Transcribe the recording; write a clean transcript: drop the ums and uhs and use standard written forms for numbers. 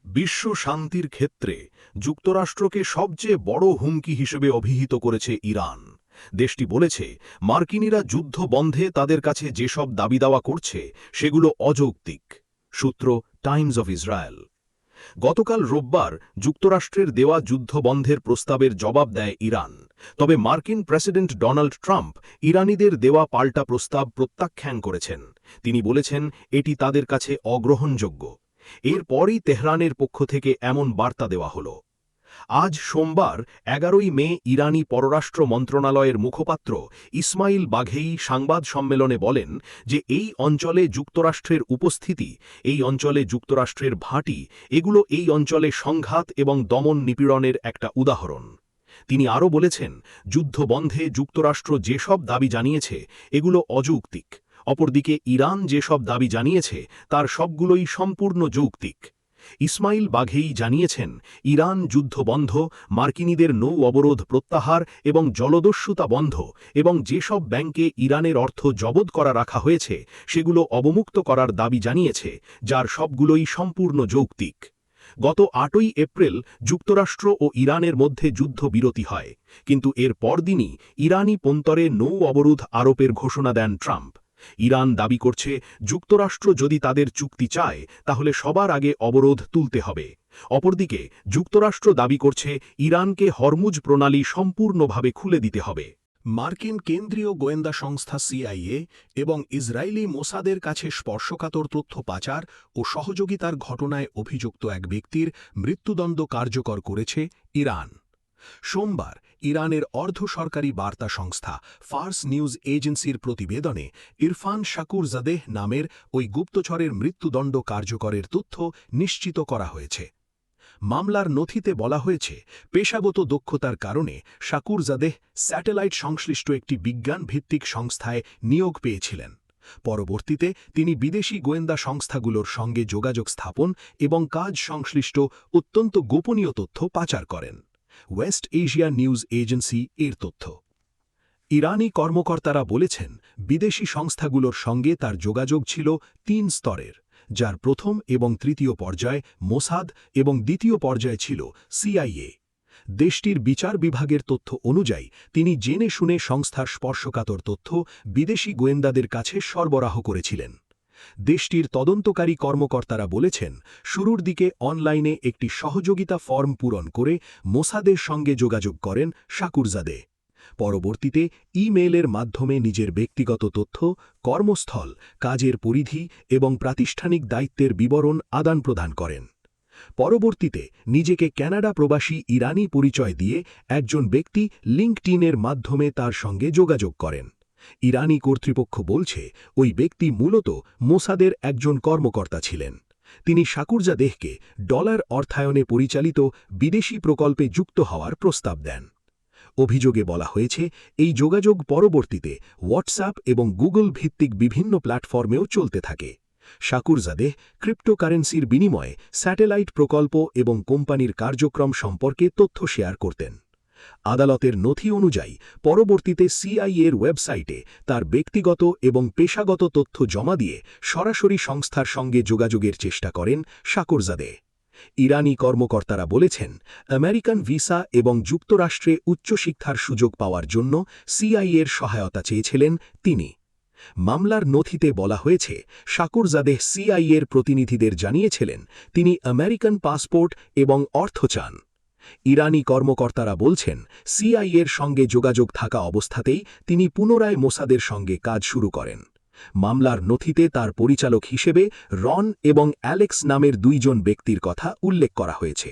বিশ্ব শান্তির ক্ষেত্রে যুক্তরাষ্ট্রকে সবচেয়ে বড় হুমকি হিসেবে অভিহিত করেছে ইরান। দেশটি বলেছে, মার্কিনীরা যুদ্ধ বন্ধে তাদের কাছে যেসব দাবি দাওয়া করছে সেগুলো অযৌক্তিক। সূত্র টাইমস অফ ইসরায়েল। গতকাল রোববার যুক্তরাষ্ট্রের দেওয়া যুদ্ধবন্ধের প্রস্তাবের জবাব দেয় ইরান। তবে মার্কিন প্রেসিডেন্ট ডোনাল্ড ট্রাম্প ইরানিদের দেওয়া পাল্টা প্রস্তাব প্রত্যাখ্যান করেছেন। তিনি বলেছেন, এটি তাদের কাছে অগ্রহণযোগ্য। এরপরই তেহরানের পক্ষ থেকে এমন বার্তা দেওয়া হল। আজ সোমবার ১১ মে ইরানি পররাষ্ট্র মন্ত্রণালয়ের মুখপাত্র ইসমাইল বাঘেই সংবাদ সম্মেলনে বলেন যে এই অঞ্চলে যুক্তরাষ্ট্রের উপস্থিতি, এই অঞ্চলে যুক্তরাষ্ট্রের ভাটি, এগুলো এই অঞ্চলে সংঘাত এবং দমন নিপীড়নের একটা উদাহরণ। তিনি আরও বলেছেন, যুদ্ধবন্ধে যুক্তরাষ্ট্র যেসব দাবি জানিয়েছে এগুলো অযৌক্তিক। অপরদিকে ইরান যেসব দাবি জানিয়েছে তার সবগুলোই সম্পূর্ণ যৌক্তিক। ইসমাইল বাঘেই জানিয়েছেন, ইরান যুদ্ধবন্ধ, মার্কিনীদের নৌ অবরোধ প্রত্যাহার এবং জলদস্যুতা বন্ধ এবং যেসব ব্যাংকে ইরানের অর্থ জবত করা রাখা হয়েছে সেগুলো অবমুক্ত করার দাবি জানিয়েছে, যার সবগুলোই সম্পূর্ণ যৌক্তিক। গত ৮ই এপ্রিল যুক্তরাষ্ট্র ও ইরানের মধ্যে যুদ্ধবিরতি হয়, কিন্তু এর পরদিনই ইরানি পন্তরে নৌ অবরোধ আরোপের ঘোষণা দেন ট্রাম্প। ইরান দাবি করছে, যুক্তরাষ্ট্র যদি তাদের চুক্তি চায় তাহলে সবার আগে অবরোধ তুলতে হবে। অপরদিকে যুক্তরাষ্ট্র দাবি করছে, ইরানকে হরমুজ প্রণালী সম্পূর্ণভাবে খুলে দিতে হবে। মার্কিন কেন্দ্রীয় গোয়েন্দা সংস্থা সিআইএ এবং ইসরায়েলি মোসাদের কাছে স্পর্শকাতর তথ্য পাচার ও সহযোগিতার ঘটনায় অভিযুক্ত এক ব্যক্তির মৃত্যুদণ্ড কার্যকর করেছে ইরান। সোমবার ইরানের অর্ধসরকারি বার্তা সংস্থা ফার্স নিউজ এজেন্সির প্রতিবেদনে ইরফান শাকুরজাদেহ নামের ওই গুপ্তচরের মৃত্যুদণ্ড কার্যকরের তথ্য নিশ্চিত করা হয়েছে। মামলার নথিতে বলা হয়েছে, পেশাগত দক্ষতার কারণে শাকুরজাদেহ স্যাটেলাইট সংশ্লিষ্ট একটি বিজ্ঞানভিত্তিক সংস্থায় নিয়োগ পেয়েছিলেন। পরবর্তীতে তিনি বিদেশি গোয়েন্দা সংস্থাগুলোর সঙ্গে যোগাযোগ স্থাপন এবং কাজ সংশ্লিষ্ট অত্যন্ত গোপনীয় তথ্য পাচার করেন। ওয়েস্ট এশিয়া নিউজ এজেন্সি এর তথ্য। ইরানি কর্মকর্তারা বলেছেন, বিদেশি সংস্থাগুলোর সঙ্গে তার যোগাযোগ ছিল ৩ স্তরের, যার প্রথম এবং তৃতীয় পর্যায় মোসাদ এবং দ্বিতীয় পর্যায়ে ছিল সিআইএ। দেশটির বিচার বিভাগের তথ্য অনুযায়ী তিনি জেনে শুনে সংস্থার স্পর্শকাতর তথ্য বিদেশি গোয়েন্দাদের কাছে সরবরাহ করেছিলেন। দেশটির তদন্তকারী কর্মকর্তারা বলেছেন, শুরুর দিকে অনলাইনে একটি সহযোগিতা ফর্ম পূরণ করে মোসাদের সঙ্গে যোগাযোগ করেন শাকুরজাদেহ। পরবর্তীতে ইমেইলের মাধ্যমে নিজের ব্যক্তিগত তথ্য, কর্মস্থল, কাজের পরিধি এবং প্রাতিষ্ঠানিক দায়িত্বের বিবরণ আদান-প্রদান করেন। পরবর্তীতে নিজেকে কানাডা প্রবাসী ইরানি পরিচয় দিয়ে একজন ব্যক্তি লিঙ্কডইনের মাধ্যমে তার সঙ্গে যোগাযোগ করেন। ইরানি কর্তৃপক্ষ বলছে, ওই ব্যক্তি মূলত মোসাদের একজন কর্মকর্তা ছিলেন। তিনি শাকুরজাদেহকে ডলার অর্থায়নে পরিচালিত বিদেশি প্রকল্পে যুক্ত হওয়ার প্রস্তাব দেন। অভিযোগে বলা হয়েছে, এই যোগাযোগ পরবর্তীতে হোয়াটসঅ্যাপ এবং গুগল ভিত্তিক বিভিন্ন প্ল্যাটফর্মেও চলতে থাকে। শাকুরজাদেহ ক্রিপ্টোকারেন্সির বিনিময়ে স্যাটেলাইট প্রকল্প এবং কোম্পানির কার্যক্রম সম্পর্কে তথ্য শেয়ার করতেন। আদালতের নথি অনুযায়ী পরবর্তীতে সিআইএর ওয়েবসাইটে তার ব্যক্তিগত এবং পেশাগত তথ্য জমা দিয়ে সরাসরি সংস্থার সঙ্গে যোগাযোগের চেষ্টা করেন শাকুরজাদেহ। ইরানি কর্মকর্তারা বলেছেন, আমেরিকান ভিসা এবং যুক্তরাষ্ট্রে উচ্চশিক্ষার সুযোগ পাওয়ার জন্য সিআইএর সহায়তা চেয়েছিলেন তিনি। মামলার নথিতে বলা হয়েছে, শাকুরজাদেহ সিআইএর প্রতিনিধিদের জানিয়েছিলেন তিনি আমেরিকান পাসপোর্ট এবং অর্থ চান। ইরানি কর্মকর্তারা বলছেন, সিআইএর সঙ্গে যোগাযোগ থাকা অবস্থাতেই তিনি পুনরায় মোসাদের সঙ্গে কাজ শুরু করেন। মামলার নথিতে তার পরিচালক হিসেবে রন এবং অ্যালেক্স নামের ২ জন ব্যক্তির কথা উল্লেখ করা হয়েছে।